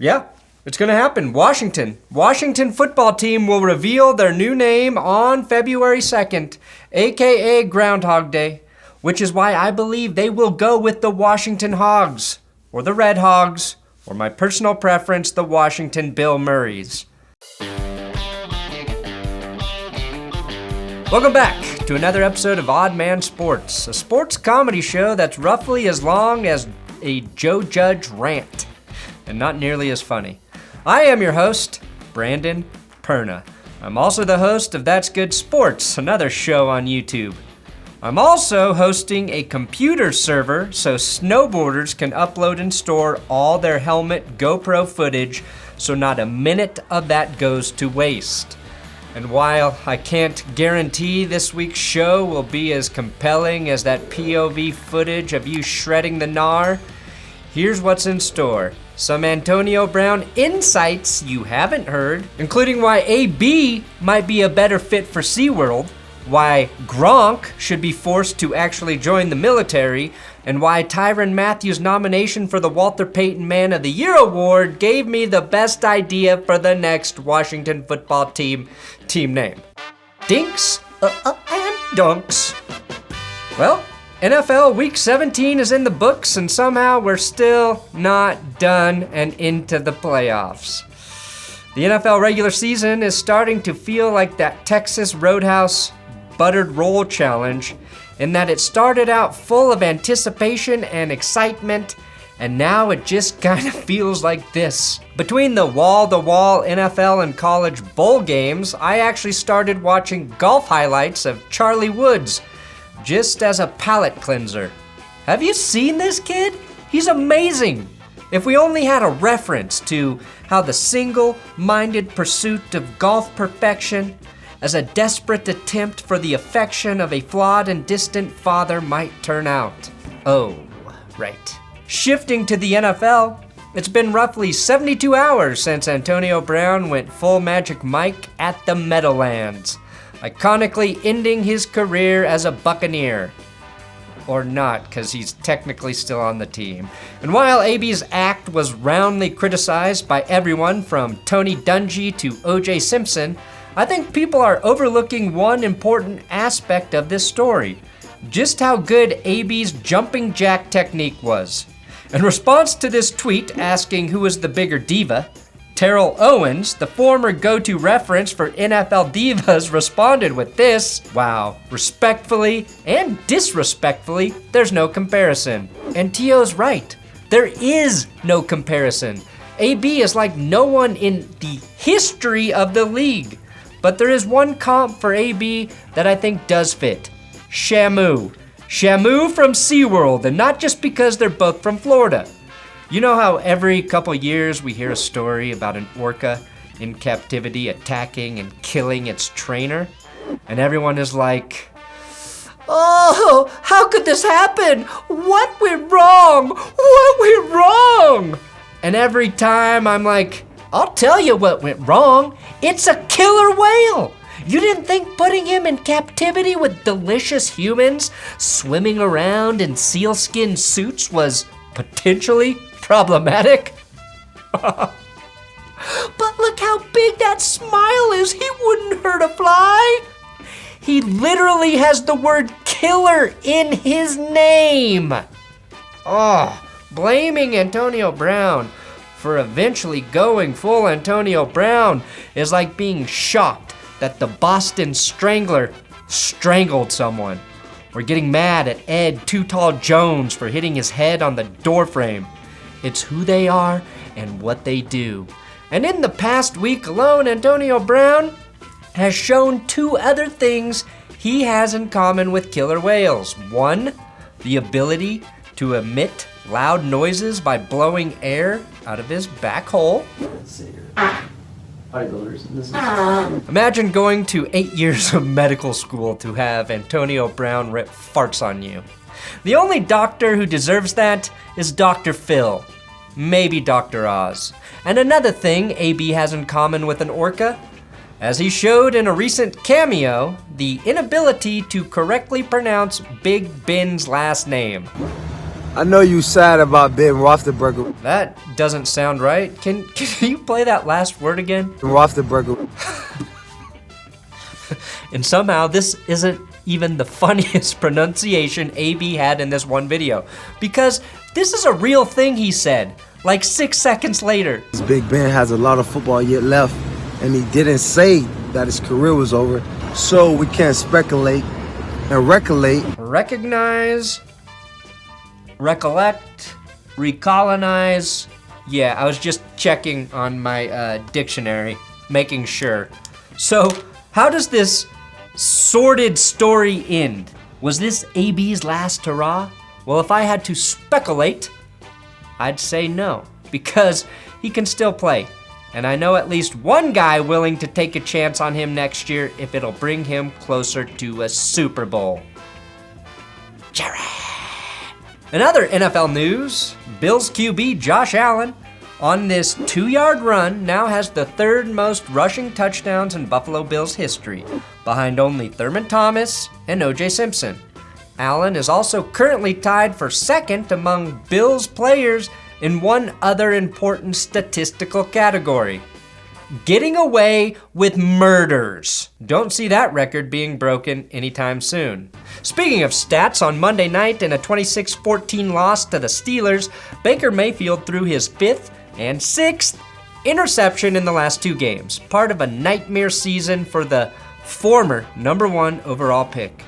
Yeah, it's going to happen. Washington football team will reveal their new name on February 2nd, aka Groundhog Day, which is why I believe they will go with the Washington Hogs, or the Red Hogs, or my personal preference, the Washington Bill Murrays. Welcome back to another episode of Odd Man Sports, a sports comedy show that's roughly as long as a Joe Judge rant, and not nearly as funny. I am your host, Brandon Perna. I'm also the host of That's Good Sports, another show on YouTube. I'm also hosting a computer server so snowboarders can upload and store all their helmet GoPro footage so not a minute of that goes to waste. And while I can't guarantee this week's show will be as compelling as that POV footage of you shredding the gnar, here's what's in store. Some Antonio Brown insights you haven't heard, including why AB might be a better fit for SeaWorld, why Gronk should be forced to actually join the military, and why Tyrann Mathieu's nomination for the Walter Payton Man of the Year award gave me the best idea for the next Washington football team name. Dinks and dunks. Well, NFL Week 17 is in the books, and somehow we're still not done and into the playoffs. The NFL regular season is starting to feel like that Texas Roadhouse Buttered Roll Challenge, in that it started out full of anticipation and excitement, and now it just kind of feels like this. Between the wall-to-wall NFL and college bowl games, I actually started watching golf highlights of Charlie Woods, just as a palate cleanser. Have you seen this kid? He's amazing. If we only had a reference to how the single-minded pursuit of golf perfection as a desperate attempt for the affection of a flawed and distant father might turn out. Oh, right. Shifting to the NFL, it's been roughly 72 hours since Antonio Brown went full Magic Mike at the Meadowlands, iconically ending his career as a Buccaneer. Or not, because he's technically still on the team. And while AB's act was roundly criticized by everyone from Tony Dungy to O.J. Simpson, I think people are overlooking one important aspect of this story, just how good AB's jumping jack technique was. In response to this tweet asking who was the bigger diva, Terrell Owens, the former go-to reference for NFL divas, responded with this: "Wow, respectfully and disrespectfully, there's no comparison." And T.O.'s right. There is no comparison. AB is like no one in the history of the league. But there is one comp for AB that I think does fit. Shamu. Shamu from SeaWorld, and not just because they're both from Florida. You know how every couple years we hear a story about an orca in captivity attacking and killing its trainer? And everyone is like, "Oh, how could this happen? What went wrong? What went wrong?" And every time I'm like, I'll tell you what went wrong. It's a killer whale. You didn't think putting him in captivity with delicious humans swimming around in sealskin suits was potentially problematic? But look how big that smile is. He wouldn't hurt a fly. He literally has the word killer in his name. Oh, blaming Antonio Brown for eventually going full Antonio Brown is like being shocked that the Boston Strangler strangled someone, or getting mad at Ed Too Tall Jones for hitting his head on the doorframe. It's who they are and what they do. And in the past week alone, Antonio Brown has shown two other things he has in common with killer whales. One, the ability to emit loud noises by blowing air out of his back hole. Let's see here. Bodybuilders. This is... Imagine going to 8 years of medical school to have Antonio Brown rip farts on you. The only doctor who deserves that is Dr. Phil. Maybe Dr. Oz. And another thing AB has in common with an orca, as he showed in a recent cameo, the inability to correctly pronounce Big Ben's last name. I know you sad about Ben Roethlisberger. That doesn't sound right. Can you play that last word again? Roethlisberger. And somehow this isn't even the funniest pronunciation AB had in this one video, because this is a real thing he said, like 6 seconds later. Big Ben has a lot of football yet left, and he didn't say that his career was over, so we can't speculate and Recognize, recollect, recolonize. Yeah, I was just checking on my dictionary, making sure. So, how does this sordid story end? Was this AB's last hurrah? Well, if I had to speculate, I'd say no, because he can still play. And I know at least one guy willing to take a chance on him next year if it'll bring him closer to a Super Bowl. Jerry. In other NFL news, Bills QB Josh Allen, on this 2-yard run, now has the 3rd most rushing touchdowns in Buffalo Bills history, behind only Thurman Thomas and O.J. Simpson. Allen is also currently tied for 2nd among Bills players in one other important statistical category: getting away with murders. Don't see that record being broken anytime soon. Speaking of stats, on Monday night in a 26-14 loss to the Steelers, Baker Mayfield threw his 5th and 6th interception in the last 2 games, part of a nightmare season for the former #1 overall pick.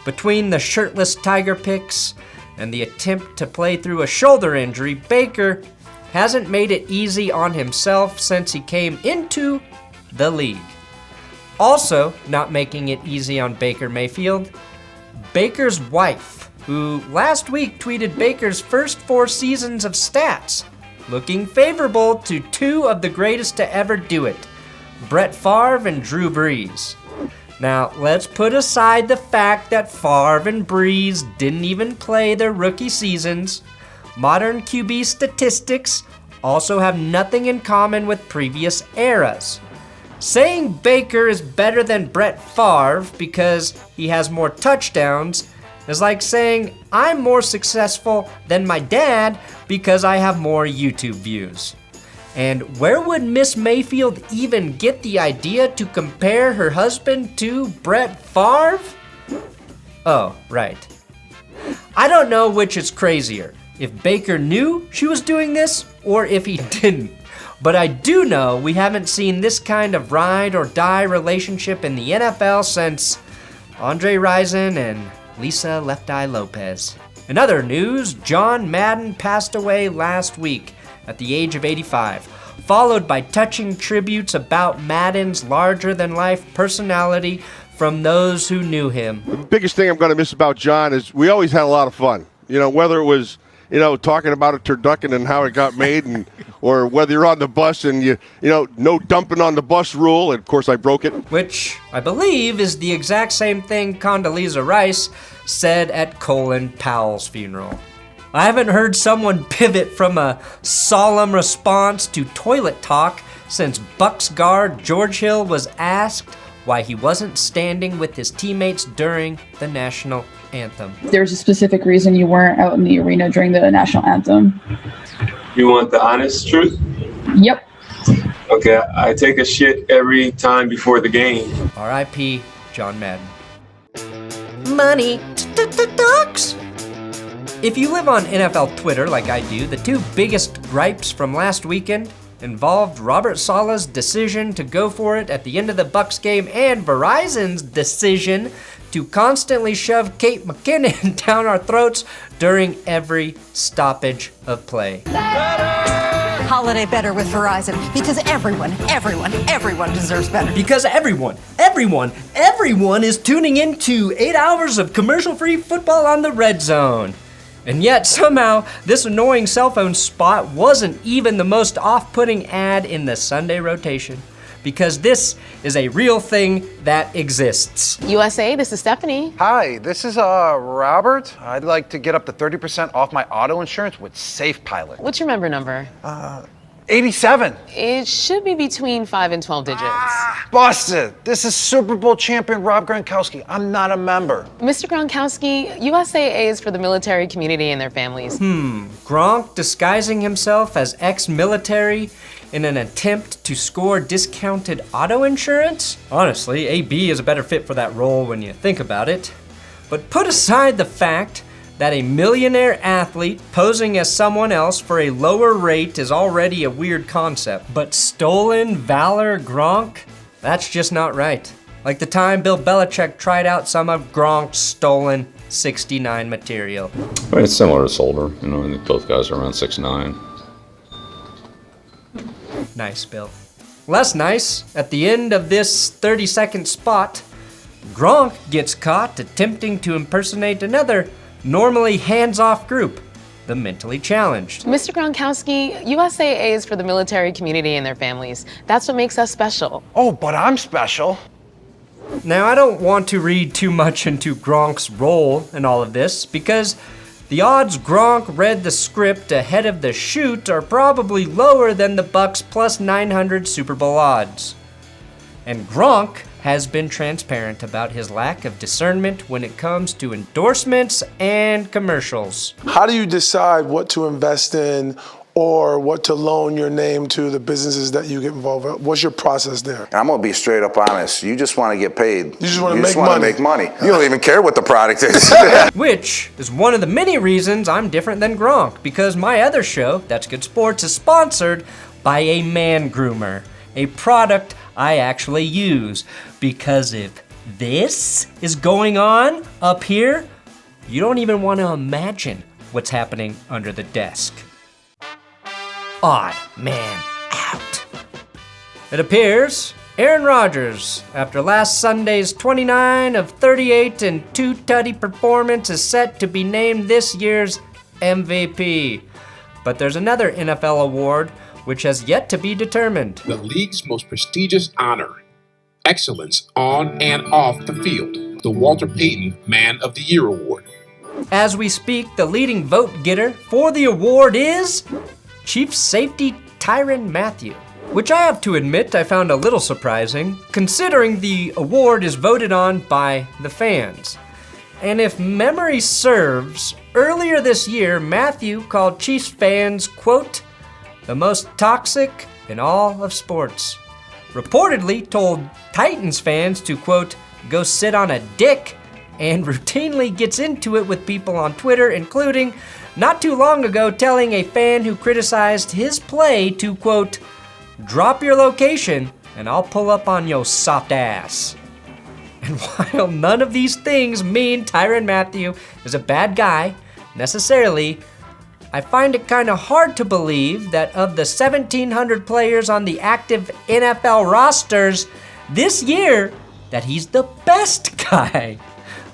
Between the shirtless Tiger picks and the attempt to play through a shoulder injury, Baker hasn't made it easy on himself since he came into the league. Also, not making it easy on Baker Mayfield, Baker's wife, who last week tweeted Baker's first 4 seasons of stats, looking favorable to 2 of the greatest to ever do it, Brett Favre and Drew Brees. Now, let's put aside the fact that Favre and Brees didn't even play their rookie seasons. Modern QB statistics also have nothing in common with previous eras. Saying Baker is better than Brett Favre because he has more touchdowns is like saying I'm more successful than my dad because I have more YouTube views. And where would Miss Mayfield even get the idea to compare her husband to Brett Favre? Oh, right. I don't know which is crazier, if Baker knew she was doing this or if he didn't. But I do know we haven't seen this kind of ride or die relationship in the NFL since Andre Rison and Lisa Left Eye Lopez. In other news, John Madden passed away last week at the age of 85, followed by touching tributes about Madden's larger-than-life personality from those who knew him. The biggest thing I'm going to miss about John is we always had a lot of fun. You know, whether it was, talking about a turducken and how it got made, and or whether you're on the bus and no dumping on the bus rule, and of course I broke it. Which I believe is the exact same thing Condoleezza Rice said at Colin Powell's funeral. I haven't heard someone pivot from a solemn response to toilet talk since Bucks guard George Hill was asked why he wasn't standing with his teammates during the national anthem. There's a specific reason you weren't out in the arena during the national anthem. You want the honest truth? Yep. Okay, I take a shit every time before the game. R.I.P. John Madden. Money talks. If you live on NFL Twitter like I do, the 2 biggest gripes from last weekend involved Robert Saleh's decision to go for it at the end of the Bucs game and Verizon's decision to constantly shove Kate McKinnon down our throats during every stoppage of play. Holiday better with Verizon because everyone deserves better. Because everyone is tuning into 8 hours of commercial-free football on the Red Zone. And yet, somehow, this annoying cell phone spot wasn't even the most off-putting ad in the Sunday rotation. Because this is a real thing that exists. USA, this is Stephanie. Hi, this is Robert. I'd like to get up to 30% off my auto insurance with Safe Pilot. What's your member number? 87. It should be between 5 and 12 digits. Busted. This is Super Bowl champion Rob Gronkowski. I'm not a member. Mr. Gronkowski, USAA is for the military community and their families. Gronk disguising himself as ex-military in an attempt to score discounted auto insurance? Honestly, AB is a better fit for that role when you think about it. But put aside the fact that a millionaire athlete posing as someone else for a lower rate is already a weird concept. But stolen valor Gronk? That's just not right. Like the time Bill Belichick tried out some of Gronk's stolen 69 material. I mean, it's similar to Solder. I think both guys are around 6'9". Nice, Bill. Less nice, at the end of this 30-second spot, Gronk gets caught attempting to impersonate another normally hands-off group, the mentally challenged. Mr. Gronkowski, USAA is for the military community and their families. That's what makes us special. Oh, but I'm special. Now, I don't want to read too much into Gronk's role in all of this, because the odds Gronk read the script ahead of the shoot are probably lower than the Bucks plus 900 Super Bowl odds. And Gronk has been transparent about his lack of discernment when it comes to endorsements and commercials. How do you decide what to invest in or what to loan your name to the businesses that you get involved with? What's your process there? I'm gonna be straight up honest. You just want to get paid. You just want to make money. You don't even care what the product is. Which is one of the many reasons I'm different than Gronk, because my other show, That's Good Sports, is sponsored by a man groomer, a product I actually use. Because if this is going on up here, you don't even want to imagine what's happening under the desk. Odd man out. It appears Aaron Rodgers, after last Sunday's 29 of 38 and 2 tutty performance, is set to be named this year's MVP. But there's another NFL award which has yet to be determined. The league's most prestigious honor, excellence on and off the field, the Walter Payton Man of the Year Award. As we speak, the leading vote getter for the award is Chief Safety Tyrann Mathieu, which I have to admit I found a little surprising, considering the award is voted on by the fans. And if memory serves, earlier this year, Mathieu called Chiefs fans, quote, the most toxic in all of sports. Reportedly told Titans fans to, quote, go sit on a dick, and routinely gets into it with people on Twitter, including not too long ago telling a fan who criticized his play to, quote, drop your location and I'll pull up on your soft ass. And while none of these things mean Tyrann Mathieu is a bad guy, necessarily, I find it kind of hard to believe that of the 1,700 players on the active NFL rosters this year, that he's the best guy.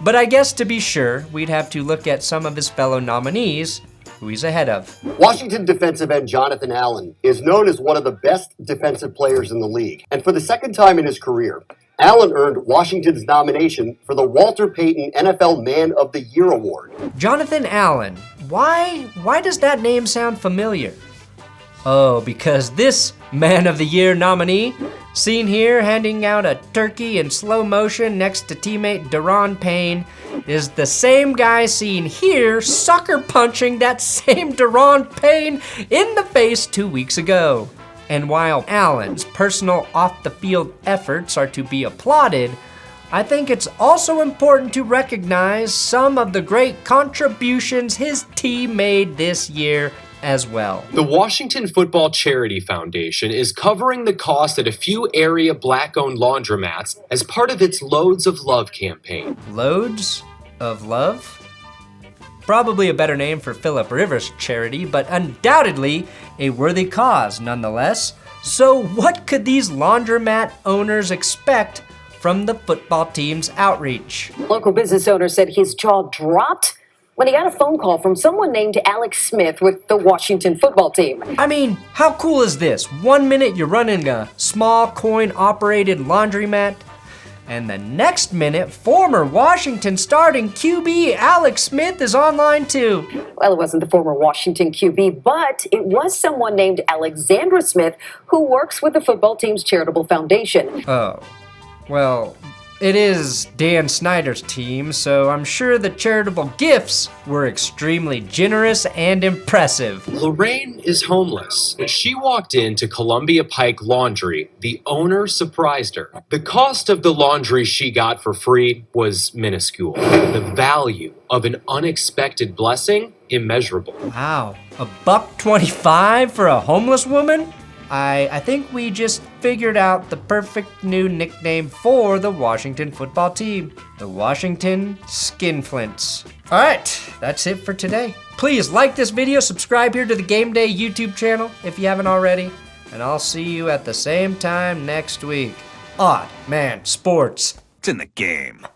But I guess to be sure, we'd have to look at some of his fellow nominees who he's ahead of. Washington defensive end Jonathan Allen is known as one of the best defensive players in the league. And for the second time in his career, Allen earned Washington's nomination for the Walter Payton NFL Man of the Year Award. Jonathan Allen. Why does that name sound familiar? Oh, because this Man of the Year nominee, seen here handing out a turkey in slow motion next to teammate Daron Payne, is the same guy seen here sucker punching that same Daron Payne in the face 2 weeks ago. And while Allen's personal off-the-field efforts are to be applauded, I think it's also important to recognize some of the great contributions his team made this year as well. The Washington Football Charity Foundation is covering the cost at a few area black-owned laundromats as part of its Loads of Love campaign. Loads of Love? Probably a better name for Philip Rivers' charity, but undoubtedly a worthy cause nonetheless. So what could these laundromat owners expect from the football team's outreach? Local business owner said his jaw dropped when he got a phone call from someone named Alex Smith with the Washington football team. I mean, how cool is this? 1 minute you're running a small coin-operated laundromat, And the next minute, former Washington starting QB Alex Smith is online too. Well, it wasn't the former Washington QB, but it was someone named Alexandra Smith who works with the football team's charitable foundation. Oh, well, it is Dan Snyder's team, so I'm sure the charitable gifts were extremely generous and impressive. Lorraine is homeless. When she walked into Columbia Pike Laundry, the owner surprised her. The cost of the laundry she got for free was minuscule. The value of an unexpected blessing, immeasurable. Wow, $1.25 for a homeless woman? I think we just figured out the perfect new nickname for the Washington football team, the Washington Skinflints. All right, that's it for today. Please like this video, subscribe here to the Game Day YouTube channel if you haven't already, and I'll see you at the same time next week. Odd Man Sports. It's in the game.